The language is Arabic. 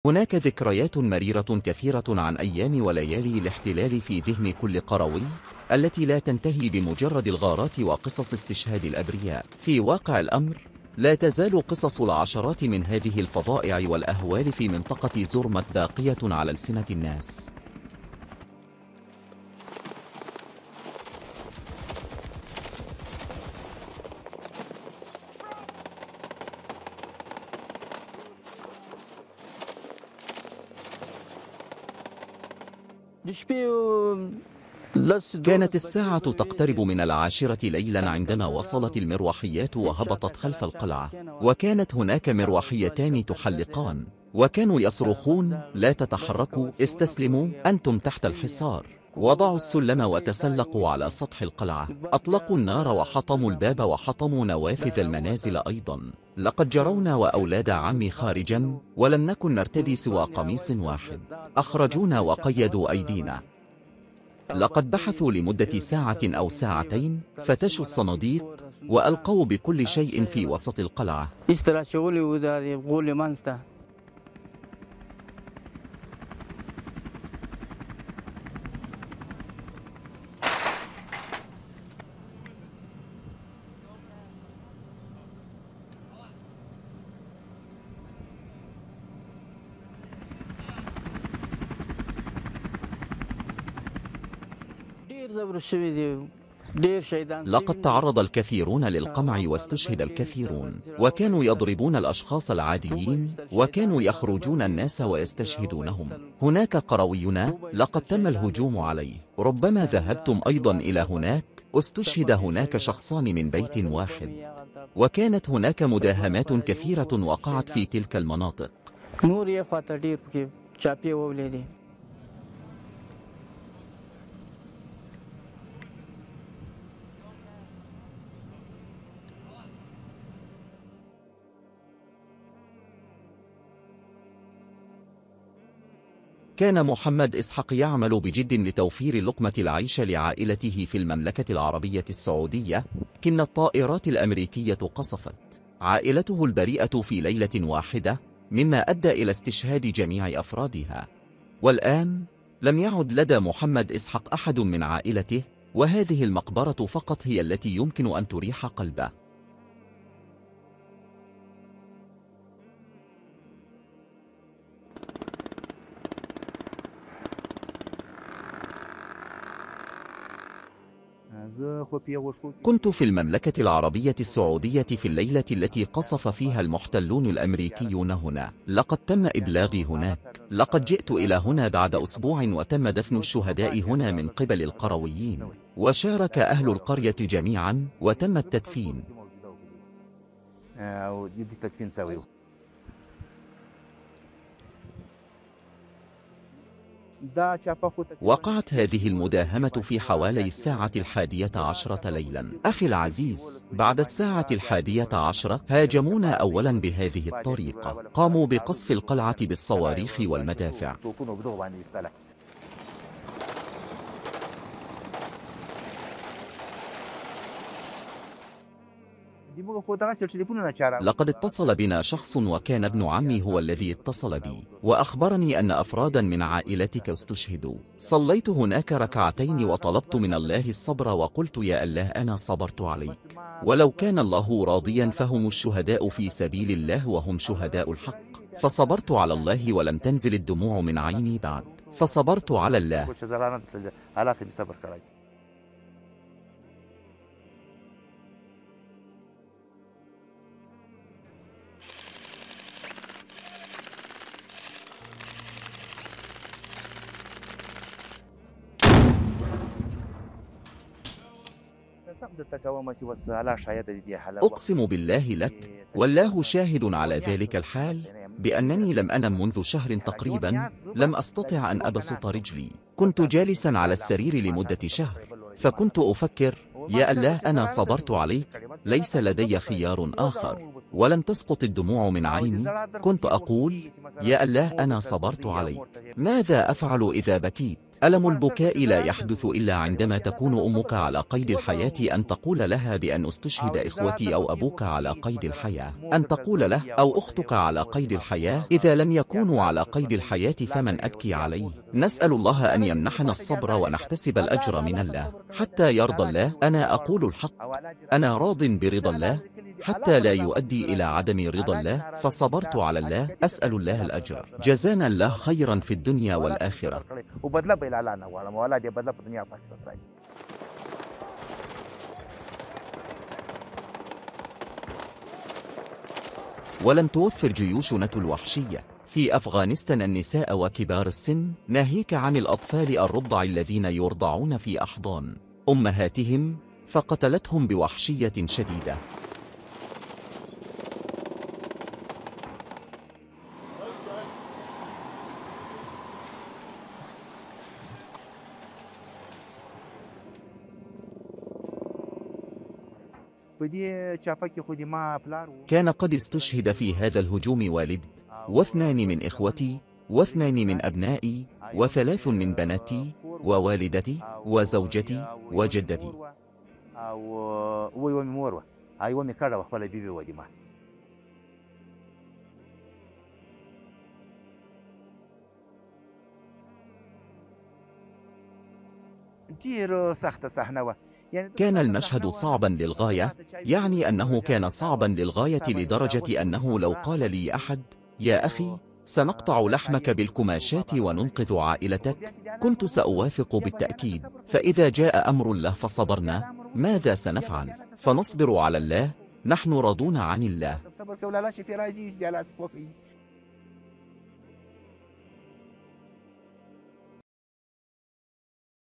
هناك ذكريات مريرة كثيرة عن أيام وليالي الاحتلال في ذهن كل قروي، التي لا تنتهي بمجرد الغارات وقصص استشهاد الأبرياء. في واقع الأمر، لا تزال قصص العشرات من هذه الفظائع والأهوال في منطقة زرمت باقية على ألسنة الناس. كانت الساعة تقترب من 10 ليلا عندما وصلت المروحيات وهبطت خلف القلعة، وكانت هناك مروحيتان تحلقان، وكانوا يصرخون: لا تتحركوا، استسلموا، أنتم تحت الحصار. وضعوا السلم وتسلقوا على سطح القلعة، أطلقوا النار وحطموا الباب وحطموا نوافذ المنازل أيضا. لقد جرونا وأولاد عمي خارجا، ولم نكن نرتدي سوى قميص واحد. أخرجونا وقيدوا أيدينا. لقد بحثوا لمدة ساعة أو ساعتين، فتشوا الصناديق وألقوا بكل شيء في وسط القلعة. لقد تعرض الكثيرون للقمع واستشهد الكثيرون، وكانوا يضربون الأشخاص العاديين، وكانوا يخرجون الناس ويستشهدونهم. هناك قروينا لقد تم الهجوم عليه. ربما ذهبتم أيضا إلى هناك. استشهد هناك شخصان من بيت واحد، وكانت هناك مداهمات كثيرة وقعت في تلك المناطق. كان محمد إسحاق يعمل بجد لتوفير لقمة العيش لعائلته في المملكة العربية السعودية، لكن الطائرات الأمريكية قصفت عائلته البريئة في ليلة واحدة، مما أدى إلى استشهاد جميع أفرادها. والآن لم يعد لدى محمد إسحاق أحد من عائلته، وهذه المقبرة فقط هي التي يمكن أن تريح قلبه. كنت في المملكة العربية السعودية في الليلة التي قصف فيها المحتلون الأمريكيون هنا. لقد تم إبلاغي هناك. لقد جئت إلى هنا بعد أسبوع، وتم دفن الشهداء هنا من قبل القرويين، وشارك أهل القرية جميعا، وتم التدفين. وقعت هذه المداهمة في حوالي 11:10 ليلا. أخي العزيز، بعد 11:10 هاجمونا أولا بهذه الطريقة. قاموا بقصف القلعة بالصواريخ والمدافع. لقد اتصل بنا شخص، وكان ابن عمي هو الذي اتصل بي، وأخبرني أن أفرادا من عائلتك استشهدوا. صليت هناك ركعتين وطلبت من الله الصبر، وقلت: يا الله، أنا صبرت عليك، ولو كان الله راضيا فهم الشهداء في سبيل الله، وهم شهداء الحق. فصبرت على الله، ولم تنزل الدموع من عيني بعد، فصبرت على الله. أقسم بالله لك، والله شاهد على ذلك الحال، بأنني لم أنم منذ شهر تقريبا. لم أستطع أن أبسط رجلي. كنت جالسا على السرير لمدة شهر، فكنت أفكر: يا الله، أنا صبرت عليك، ليس لدي خيار آخر. ولم تسقط الدموع من عيني. كنت أقول: يا الله، أنا صبرت عليك، ماذا أفعل إذا بكيت؟ ألم البكاء لا يحدث إلا عندما تكون أمك على قيد الحياة، أن تقول لها بأن استشهد إخوتي، أو أبوك على قيد الحياة أن تقول له، أو أختك على قيد الحياة. إذا لم يكونوا على قيد الحياة فمن أبكي عليه؟ نسأل الله أن يمنحنا الصبر ونحتسب الأجر من الله حتى يرضى الله. أنا أقول الحق، أنا راض برضا الله حتى لا يؤدي إلى عدم رضا الله، فصبرت على الله. أسأل الله الأجر. جزانا الله خيرا في الدنيا والآخرة. ولم توفر جيوشنا الوحشية في أفغانستان النساء وكبار السن، ناهيك عن الأطفال الرضع الذين يرضعون في أحضان أمهاتهم، فقتلتهم بوحشية شديدة. كان قد استشهد في هذا الهجوم والدي، واثنان من إخوتي، واثنان من أبنائي، وثلاث من بناتي، ووالدتي، وزوجتي، وجدتي. كان المشهد صعبا للغاية، يعني أنه كان صعبا للغاية لدرجة أنه لو قال لي أحد: يا أخي سنقطع لحمك بالكماشات وننقذ عائلتك، كنت سأوافق بالتأكيد. فإذا جاء أمر الله فصبرنا، ماذا سنفعل؟ فنصبر على الله، نحن راضون عن الله.